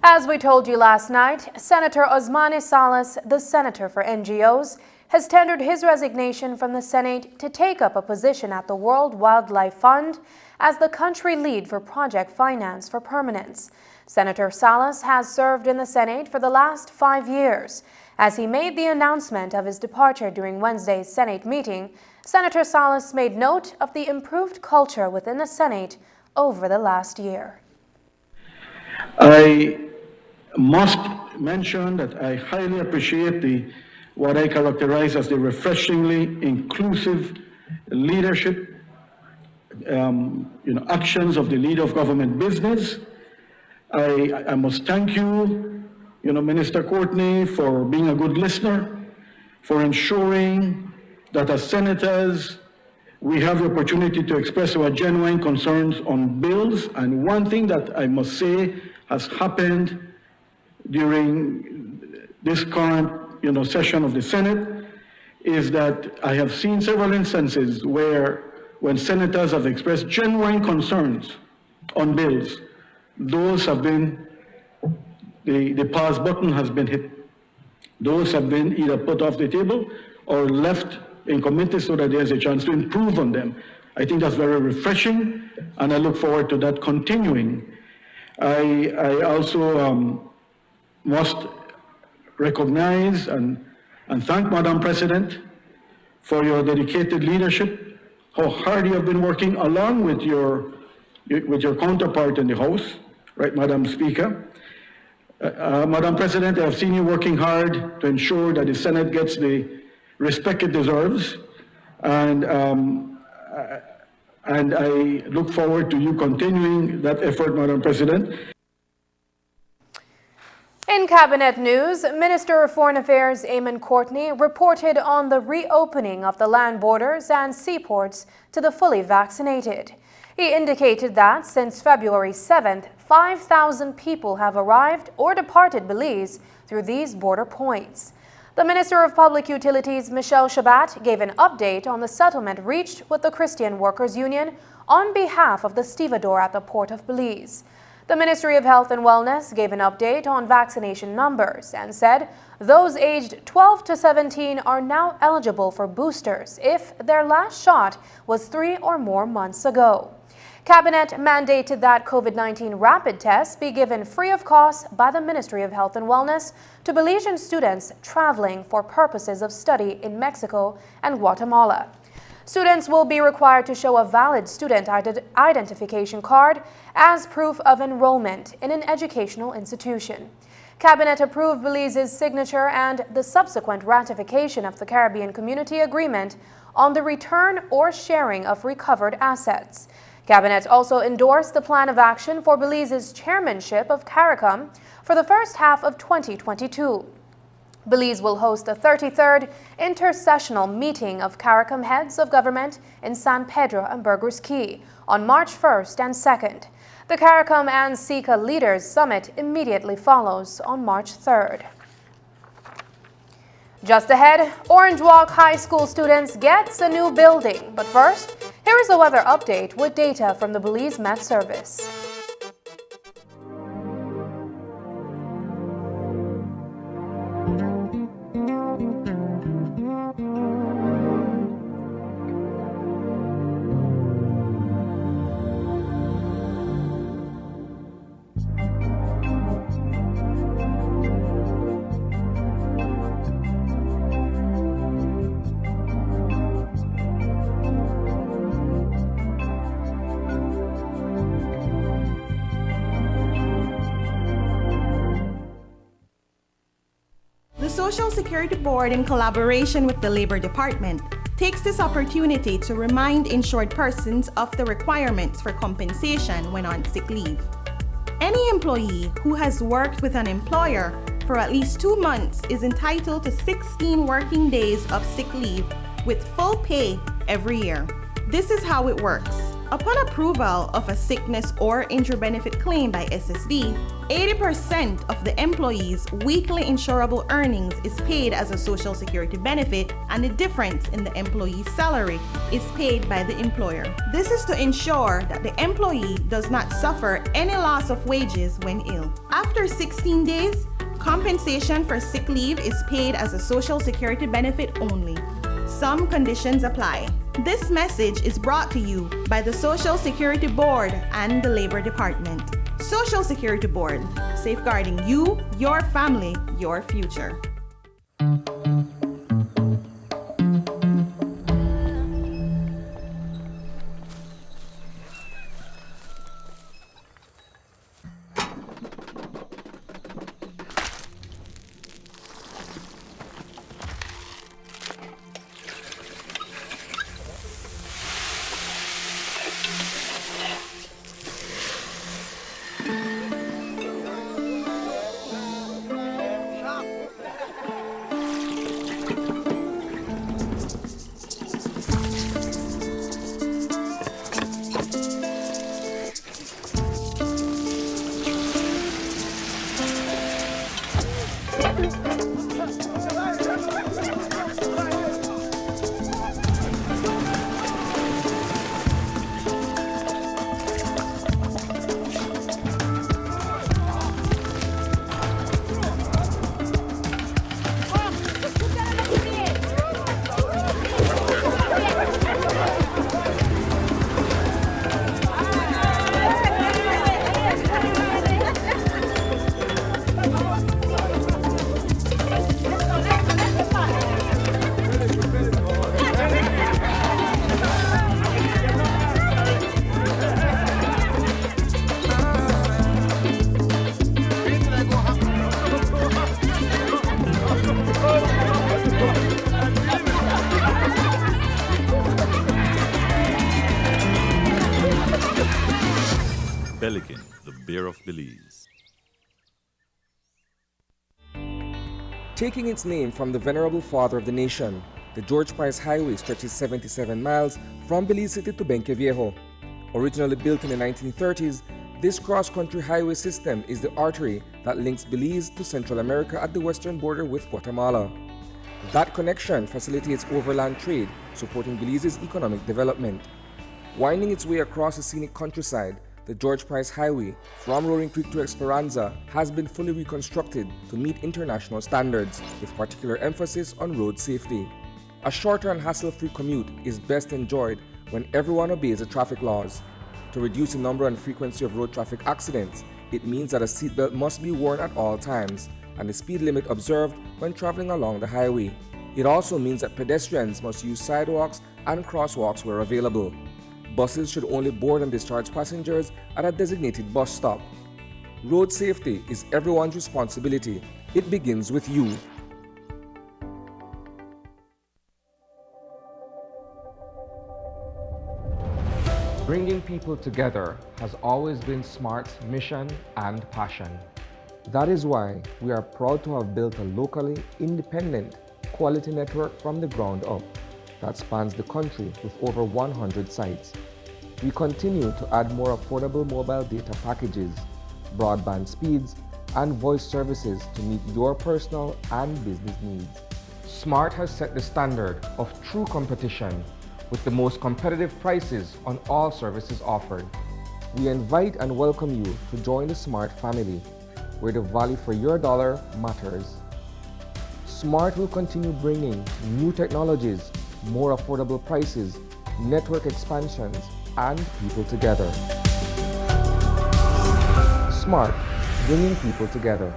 As we told you last night, Senator Osmani Salas, the senator for NGOs, has tendered his resignation from the Senate to take up a position at the World Wildlife Fund as the country lead for project finance for permanence. Senator Salas has served in the Senate for the last 5 years. As he made the announcement of his departure during Wednesday's Senate meeting, Senator Salas made note of the improved culture within the Senate over the last year. I must mention that I highly appreciate what I characterize as the refreshingly inclusive leadership, actions of the leader of government business. I must thank you, Minister Courtney, for being a good listener, for ensuring that as senators, we have the opportunity to express our genuine concerns on bills. And one thing that I must say has happened during this current session of the Senate is that I have seen several instances where when senators have expressed genuine concerns on bills, those have been, the pause button has been hit. Those have been either put off the table or left in committee so that there's a chance to improve on them. I think that's very refreshing, and I look forward to that continuing. I also must recognize and thank Madam President for your dedicated leadership, how hard you have been working along with your counterpart in the House, right, Madam Speaker. Madam President, I have seen you working hard to ensure that the Senate gets the respect it deserves, and I look forward to you continuing that effort, Madam President. In Cabinet news, Minister of Foreign Affairs Eamon Courtney reported on the reopening of the land borders and seaports to the fully vaccinated. He indicated that since February 7th, 5,000 people have arrived or departed Belize through these border points. The Minister of Public Utilities, Michelle Shabat, gave an update on the settlement reached with the Christian Workers Union on behalf of the stevedore at the Port of Belize. The Ministry of Health and Wellness gave an update on vaccination numbers and said those aged 12 to 17 are now eligible for boosters if their last shot was 3 or more months ago. Cabinet mandated that COVID-19 rapid tests be given free of cost by the Ministry of Health and Wellness to Belizean students traveling for purposes of study in Mexico and Guatemala. Students will be required to show a valid student identification card as proof of enrollment in an educational institution. Cabinet approved Belize's signature and the subsequent ratification of the Caribbean Community Agreement on the return or sharing of recovered assets. Cabinet also endorsed the plan of action for Belize's chairmanship of CARICOM for the first half of 2022. Belize will host the 33rd intersessional meeting of CARICOM heads of government in San Pedro and Burgers Key on March 1st and 2nd. The CARICOM and SICA Leaders Summit immediately follows on March 3rd. Just ahead, Orange Walk High School students gets a new building. But first, here is a weather update with data from the Belize Met Service. The Social Security Board, in collaboration with the Labor Department, takes this opportunity to remind insured persons of the requirements for compensation when on sick leave. Any employee who has worked with an employer for at least 2 months is entitled to 16 working days of sick leave with full pay every year. This is how it works. Upon approval of a sickness or injury benefit claim by SSD, 80% of the employee's weekly insurable earnings is paid as a Social Security benefit, and the difference in the employee's salary is paid by the employer. This is to ensure that the employee does not suffer any loss of wages when ill. After 16 days, compensation for sick leave is paid as a Social Security benefit only. Some conditions apply. This message is brought to you by the Social Security Board and the Labor Department. Social Security Board, safeguarding you, your family, your future. Pelican, the bear of Belize. Taking its name from the venerable father of the nation, the George Price Highway stretches 77 miles from Belize City to Benque Viejo. Originally built in the 1930s, this cross-country highway system is the artery that links Belize to Central America at the western border with Guatemala. That connection facilitates overland trade, supporting Belize's economic development. Winding its way across the scenic countryside, the George Price Highway from Roaring Creek to Esperanza has been fully reconstructed to meet international standards, with particular emphasis on road safety. A shorter and hassle-free commute is best enjoyed when everyone obeys the traffic laws. To reduce the number and frequency of road traffic accidents, it means that a seatbelt must be worn at all times and the speed limit observed when traveling along the highway. It also means that pedestrians must use sidewalks and crosswalks where available. Buses should only board and discharge passengers at a designated bus stop. Road safety is everyone's responsibility. It begins with you. Bringing people together has always been SMART's mission and passion. That is why we are proud to have built a locally independent quality network from the ground up that spans the country with over 100 sites. We continue to add more affordable mobile data packages, broadband speeds, and voice services to meet your personal and business needs. SMART has set the standard of true competition with the most competitive prices on all services offered. We invite and welcome you to join the SMART family, where the value for your dollar matters. SMART will continue bringing new technologies, more affordable prices, network expansions, and people together. SMART, bringing people together.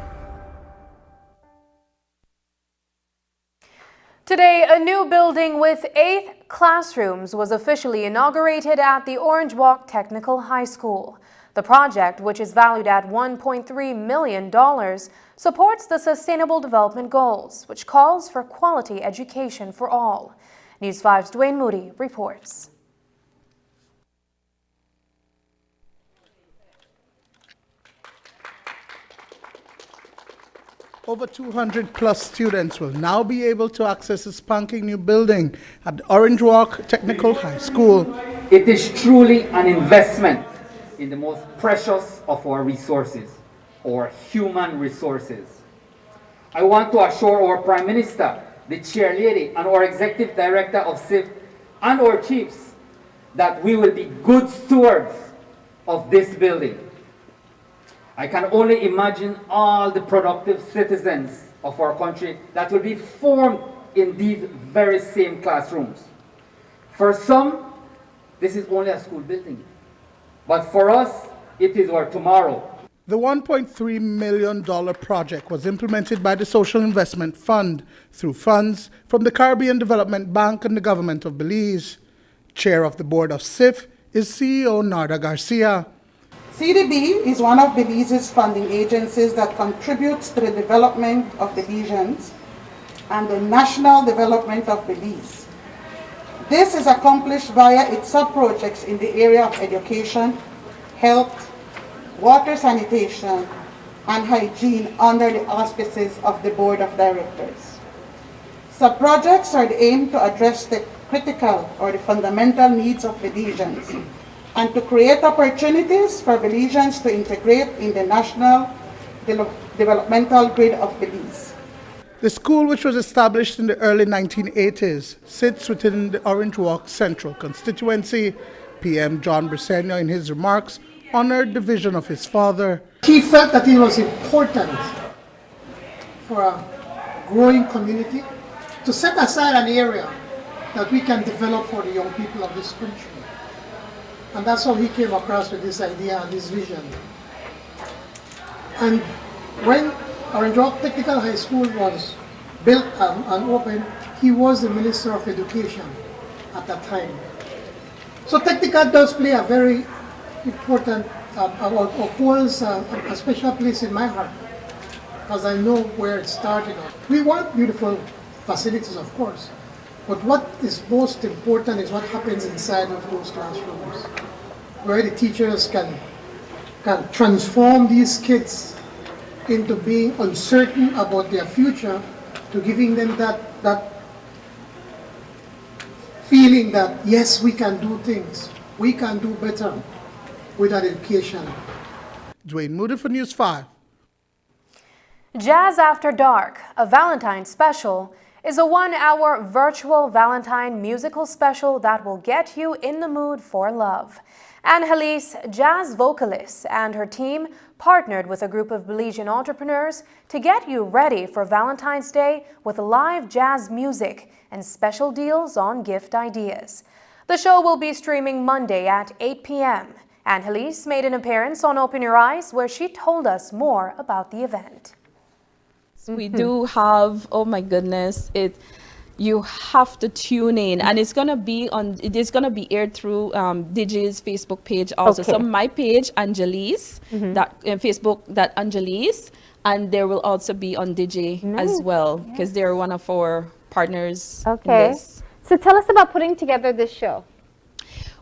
Today, a new building with 8 classrooms was officially inaugurated at the Orange Walk Technical High School. The project, which is valued at $1.3 million, supports the Sustainable Development Goals, which calls for quality education for all. News 5's Dwayne Moody reports. Over 200 plus students will now be able to access a spanking new building at the Orange Walk Technical High School. It is truly an investment in the most precious of our resources, our human resources. I want to assure our Prime Minister, the Chair Lady, and our Executive Director of CIF and our chiefs that we will be good stewards of this building. I can only imagine all the productive citizens of our country that will be formed in these very same classrooms. For some, this is only a school building, but for us, it is our tomorrow. The $1.3 million project was implemented by the Social Investment Fund through funds from the Caribbean Development Bank and the Government of Belize. Chair of the Board of CIF is CEO Narda Garcia. CDB is one of Belize's funding agencies that contributes to the development of Belizeans and the national development of Belize. This is accomplished via its sub-projects in the area of education, health, water sanitation, and hygiene under the auspices of the Board of Directors. Sub-projects are aimed to address the critical or the fundamental needs of Belizeans and to create opportunities for Belizeans to integrate in the national developmental grid of Belize. The school, which was established in the early 1980s, sits within the Orange Walk Central constituency. PM John Briceño, in his remarks, honored the vision of his father. He felt that it was important for a growing community to set aside an area that we can develop for the young people of this country. And that's how he came across with this idea and this vision. And when Orange Walk Technical High School was built and opened, he was the Minister of Education at that time. So Technical does play a very important, holds a special place in my heart, because I know where it started. We want beautiful facilities, of course, but what is most important is what happens inside of those classrooms, where the teachers can transform these kids into being uncertain about their future to giving them that feeling that, yes, we can do things, we can do better with our education. Dwayne Moody for News 5. Jazz After Dark, a Valentine special, is a 1-hour virtual Valentine musical special that will get you in the mood for love. Angelis, jazz vocalist, and her team partnered with a group of Belizean entrepreneurs to get you ready for Valentine's Day with live jazz music and special deals on gift ideas. The show will be streaming Monday at 8 p.m. Angelis made an appearance on Open Your Eyes, where she told us more about the event. We do have, oh my goodness, you have to tune in, and it's gonna be aired through DJ's Facebook page also. Okay. So my page, Angelis, Facebook, that Angelis, and there will also be on DJ as well, because they're one of our partners. Okay. In this. So tell us about putting together this show.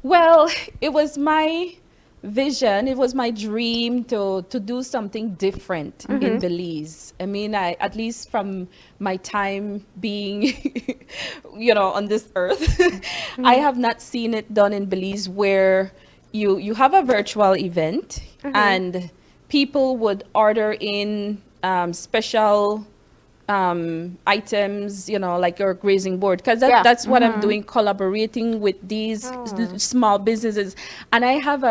Well, it was my vision, it was my dream to do something different in Belize. I mean, at least from my time being, on this earth, I have not seen it done in Belize, where you have a virtual event and people would order in special items, like your grazing board, because that's what I'm doing, collaborating with these small businesses. And I have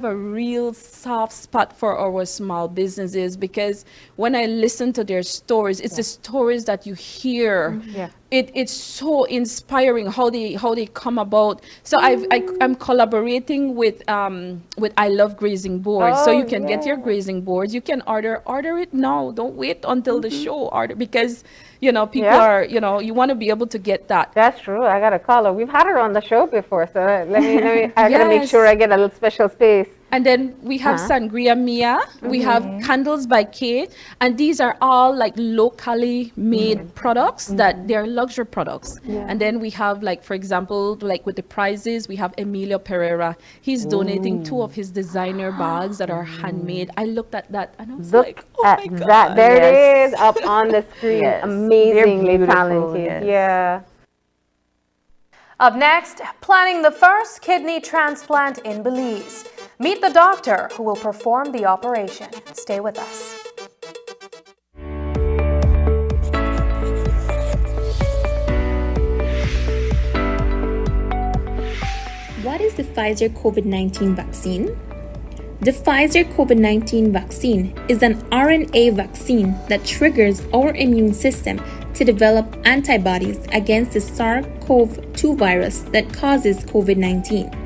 a real soft spot for our small businesses, because when I listen to their stories, it's the stories that you hear. It's so inspiring how they come about. So I'm collaborating with I Love Grazing Boards. So you can get your grazing boards. You can order it now. Don't wait until the show. Order, because people are, you want to be able to get that. That's true. I got to call her. We've had her on the show before, so let me I got to make sure I get a little special space. And then we have Sangria Mia, we have Candles by Kate, and these are all like locally made products that they're luxury products. And then we have, like, for example, like with the prizes, we have Emilio Pereira. He's donating 2 of his designer bags that are handmade. I looked at that and I was like, oh my God. That. There it is up on the screen. Amazingly talented. Yeah. Up next, planning the first kidney transplant in Belize. Meet the doctor who will perform the operation. Stay with us. What is the Pfizer COVID-19 vaccine? The Pfizer COVID-19 vaccine is an RNA vaccine that triggers our immune system to develop antibodies against the SARS-CoV-2 virus that causes COVID-19.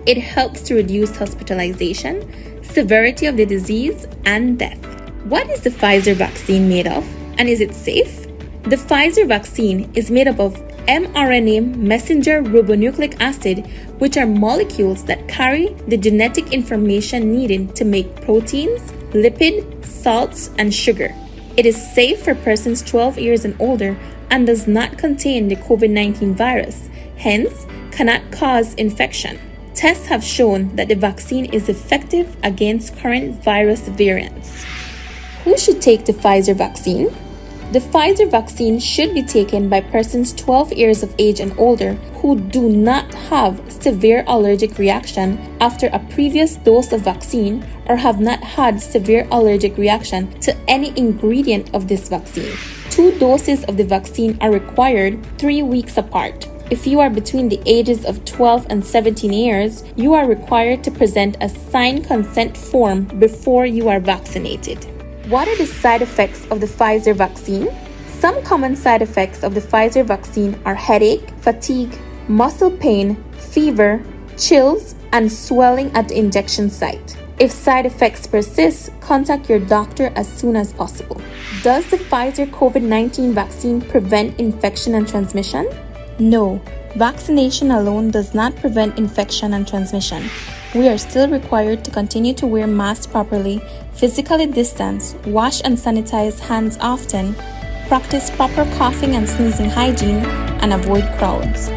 It helps to reduce hospitalization, severity of the disease, and death. What is the Pfizer vaccine made of, and is it safe? The Pfizer vaccine is made up of mRNA messenger ribonucleic acid, which are molecules that carry the genetic information needed to make proteins, lipid, salts, and sugar. It is safe for persons 12 years and older and does not contain the COVID-19 virus, hence cannot cause infection. Tests have shown that the vaccine is effective against current virus variants. Who should take the Pfizer vaccine? The Pfizer vaccine should be taken by persons 12 years of age and older who do not have severe allergic reaction after a previous dose of vaccine or have not had severe allergic reaction to any ingredient of this vaccine. 2 doses of the vaccine are required 3 weeks apart. If you are between the ages of 12 and 17 years, you are required to present a signed consent form before you are vaccinated. What are the side effects of the Pfizer vaccine? Some common side effects of the Pfizer vaccine are headache, fatigue, muscle pain, fever, chills, and swelling at the injection site. If side effects persist, contact your doctor as soon as possible. Does the Pfizer COVID-19 vaccine prevent infection and transmission? No, vaccination alone does not prevent infection and transmission. We are still required to continue to wear masks properly, physically distance, wash and sanitize hands often, practice proper coughing and sneezing hygiene, and avoid crowds.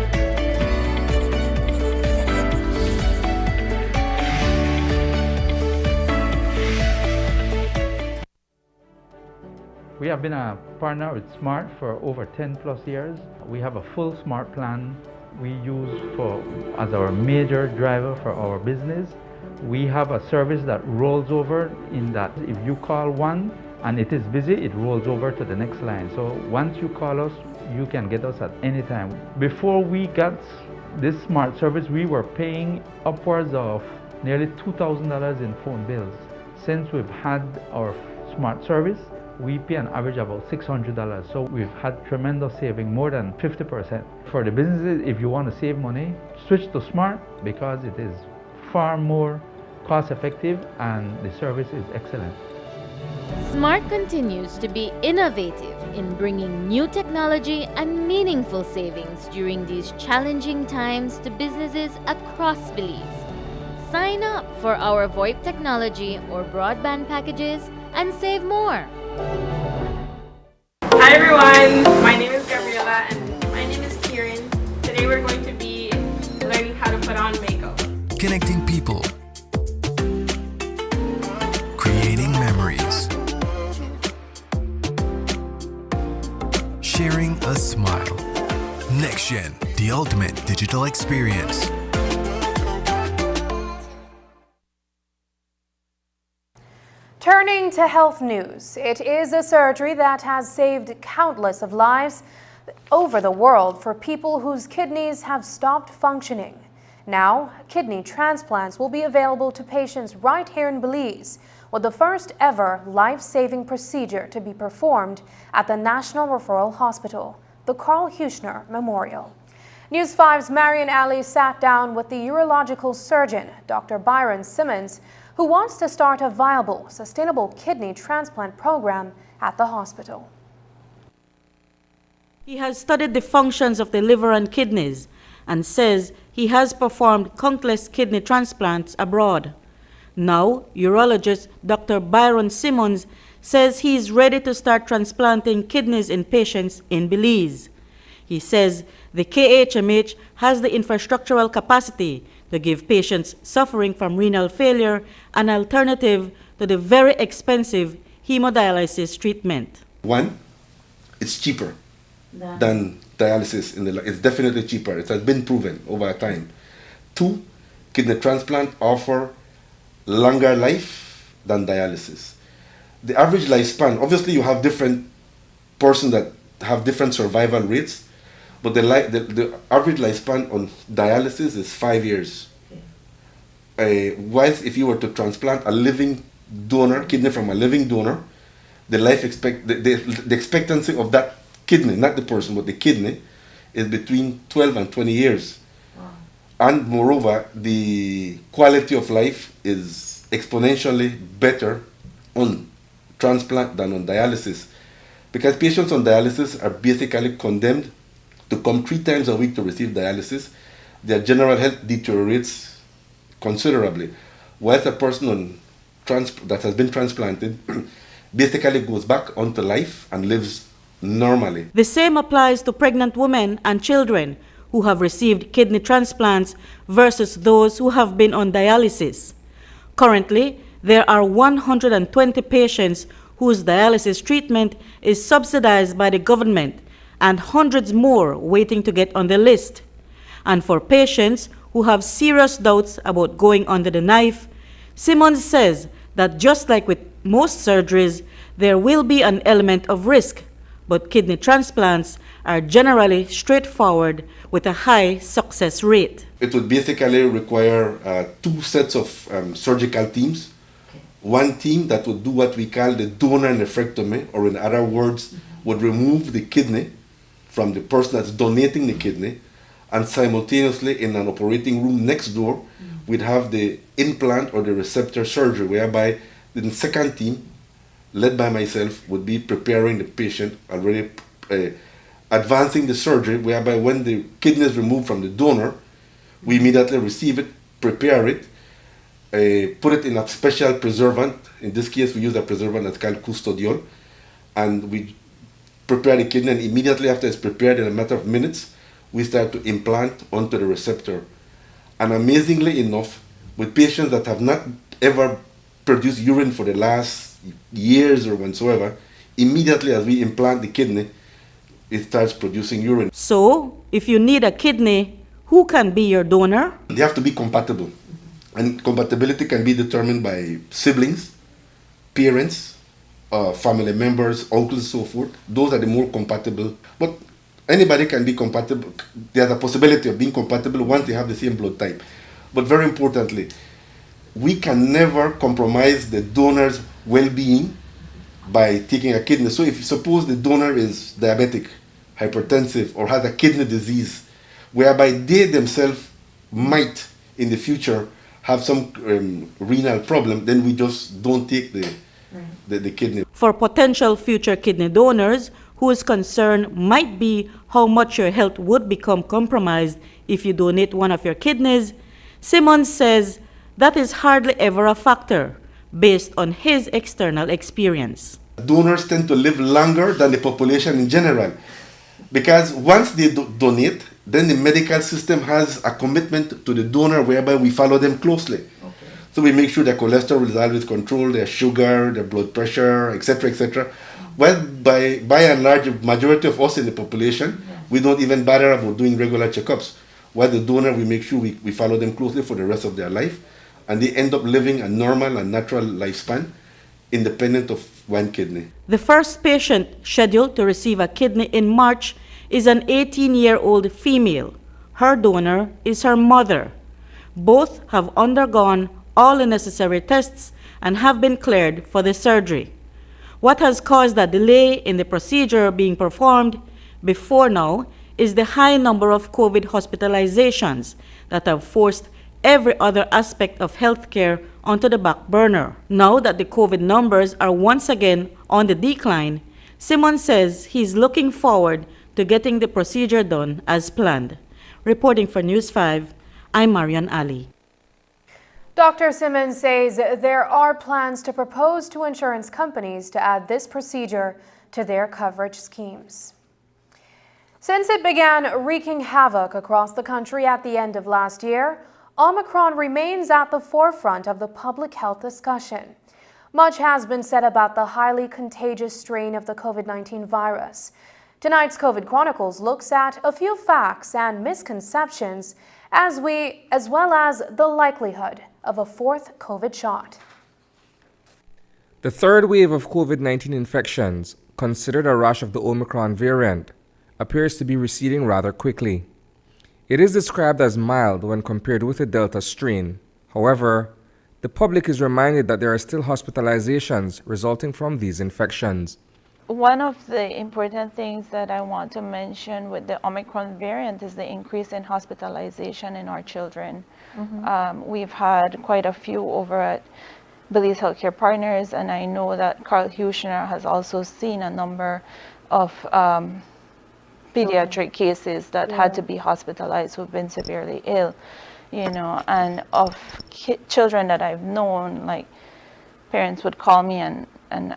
We have been a partner with Smart for over 10 plus years. We have a full Smart plan we use as our major driver for our business. We have a service that rolls over in that if you call one and it is busy, it rolls over to the next line. So once you call us, you can get us at any time. Before we got this Smart service, we were paying upwards of nearly $2,000 in phone bills. Since we've had our Smart service, we pay an average of about $600. So we've had tremendous saving, more than 50%. For the businesses, if you want to save money, switch to Smart because it is far more cost effective and the service is excellent. Smart continues to be innovative in bringing new technology and meaningful savings during these challenging times to businesses across Belize. Sign up for our VoIP technology or broadband packages and save more. Hi everyone, my name is Gabriela and my name is Kieran. Today we're going to be learning how to put on makeup. Connecting people, creating memories, sharing a smile. Next Gen, the ultimate digital experience. Turning to health news, it is a surgery that has saved countless of lives over the world for people whose kidneys have stopped functioning. Now, kidney transplants will be available to patients right here in Belize, with the first ever life-saving procedure to be performed at the National Referral Hospital, the Carl Huchner Memorial. News 5's Marian Ali sat down with the urological surgeon, Dr. Byron Simmons, who wants to start a viable, sustainable kidney transplant program at the hospital. He has studied the functions of the liver and kidneys and says he has performed countless kidney transplants abroad. Now, urologist Dr. Byron Simmons says he is ready to start transplanting kidneys in patients in Belize. He says the KHMH has the infrastructural capacity to give patients suffering from renal failure an alternative to the very expensive hemodialysis treatment. One, it's cheaper than dialysis. It's definitely cheaper. It has been proven over time. Two, kidney transplant offer longer life than dialysis. The average lifespan, obviously you have different persons that have different survival rates, but the average lifespan on dialysis is 5 years. Whilst if you were to transplant a living donor, kidney from a living donor, the expectancy of that kidney, not the person, but the kidney, is between 12 and 20 years. Wow. And moreover, the quality of life is exponentially better on transplant than on dialysis, because patients on dialysis are basically condemned to come 3 times a week to receive dialysis. Their general health deteriorates considerably, whilst a person on that has been transplanted basically goes back onto life and lives normally. The same applies to pregnant women and children who have received kidney transplants versus those who have been on dialysis. Currently, there are 120 patients whose dialysis treatment is subsidized by the government and hundreds more waiting to get on the list. And for patients who have serious doubts about going under the knife, Simmons says that just like with most surgeries, there will be an element of risk, but kidney transplants are generally straightforward with a high success rate. It would basically require 2 sets of surgical teams. One team that would do what we call the donor nephrectomy, or in other words, would remove the kidney from the person that's donating the kidney, and simultaneously in an operating room next door, we'd have the implant or the receptor surgery, whereby the second team, led by myself, would be preparing the patient, already advancing the surgery, whereby when the kidney is removed from the donor, we immediately receive it, prepare it, put it in a special preservant. In this case, we use a preservant that's called custodiol, and we prepare the kidney, and immediately after it's prepared, in a matter of minutes, we start to implant onto the receptor. And amazingly enough, with patients that have not ever produced urine for the last years or whatsoever, immediately as we implant the kidney, it starts producing urine. So, if you need a kidney, who can be your donor? They have to be compatible. And compatibility can be determined by siblings, parents, family members, uncles, so forth. Those are the more compatible. But anybody can be compatible. There's a possibility of being compatible once they have the same blood type. But very importantly, we can never compromise the donor's well-being by taking a kidney. So if you suppose the donor is diabetic, hypertensive, or has a kidney disease, whereby they themselves might in the future have some renal problem, then we just don't take the kidney. For potential future kidney donors, whose concern might be how much your health would become compromised if you donate one of your kidneys, Simmons says that is hardly ever a factor based on his external experience. Donors tend to live longer than the population in general, because once they donate, then the medical system has a commitment to the donor whereby we follow them closely. Okay. So we make sure their cholesterol is always controlled, their sugar, their blood pressure, etc., etc. Well, by and large, the majority of us in the population, we don't even bother about doing regular checkups. While the donor, we make sure we follow them closely for the rest of their life, and they end up living a normal and natural lifespan, independent of one kidney. The first patient scheduled to receive a kidney in March is an 18-year-old female. Her donor is her mother. Both have undergone all the necessary tests and have been cleared for the surgery. What has caused a delay in the procedure being performed before now is the high number of COVID hospitalizations that have forced every other aspect of healthcare onto the back burner. Now that the COVID numbers are once again on the decline, Simmons says he's looking forward to getting the procedure done as planned. Reporting for News 5, I'm Marian Ali. Dr. Simmons says there are plans to propose to insurance companies to add this procedure to their coverage schemes. Since it began wreaking havoc across the country at the end of last year, Omicron remains at the forefront of the public health discussion. Much has been said about the highly contagious strain of the COVID-19 virus. Tonight's COVID Chronicles looks at a few facts and misconceptions as well as the likelihood of a fourth COVID shot. The third wave of COVID-19 infections, considered a rush of the Omicron variant, appears to be receding rather quickly. It is described as mild when compared with the Delta strain. However, the public is reminded that there are still hospitalizations resulting from these infections. One of the important things that I want to mention with the Omicron variant is the increase in hospitalization in our children. We've had quite a few over at Belize Healthcare Partners, and I know that Carl Huschner has also seen a number of pediatric cases that had to be hospitalized who've been severely ill, you know, and of children that I've known, like parents would call me and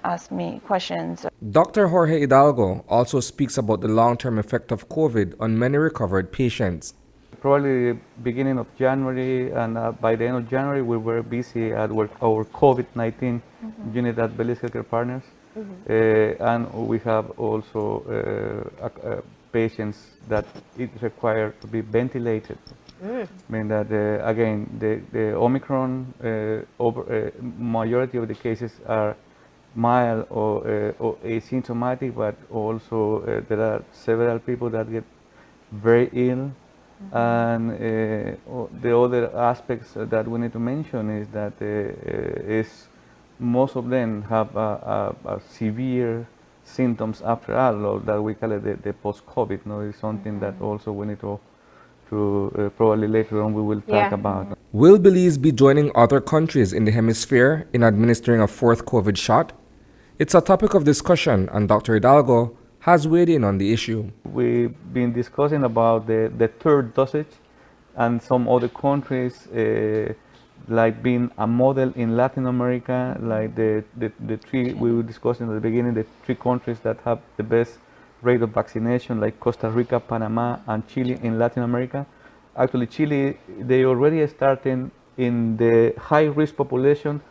ask me questions. Dr. Jorge Hidalgo also speaks about the long-term effect of COVID on many recovered patients. Probably beginning of January, and by the end of January, we were busy at our COVID-19 unit at Belize Healthcare Partners. And we have also patients that it require to be ventilated. I mean that again, the Omicron, majority of the cases are mild or asymptomatic, but also there are several people that get very ill. And the other aspects that we need to mention is that most of them have a severe symptoms after all, that we call it the post-COVID. No, it's something that also we need to probably later on we will talk about. Will Belize be joining other countries in the hemisphere in administering a fourth COVID shot? It's a topic of discussion, and Dr. Hidalgo has weighed in on the issue. We've been discussing about the third dosage, and some other countries like being a model in Latin America, like the three we were discussing at the beginning, the three countries that have the best rate of vaccination, like Costa Rica, Panama, and Chile in Latin America. Actually, Chile, they already starting in the high-risk population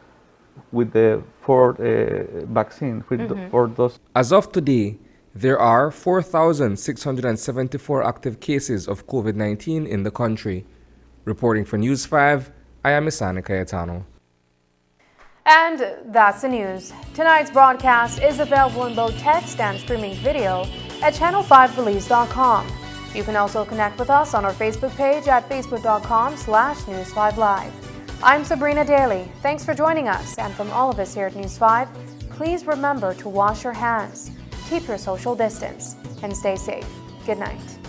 with the fourth vaccine, with the fourth dose. As of today, there are 4,674 active cases of COVID-19 in the country. Reporting for News 5, I am Isani Cayetano. And that's the news. Tonight's broadcast is available in both text and streaming video at channel5belize.com. You can also connect with us on our Facebook page at facebook.com/News5Live. I'm Sabrina Daly. Thanks for joining us. And from all of us here at News 5, please remember to wash your hands, keep your social distance, and stay safe. Good night.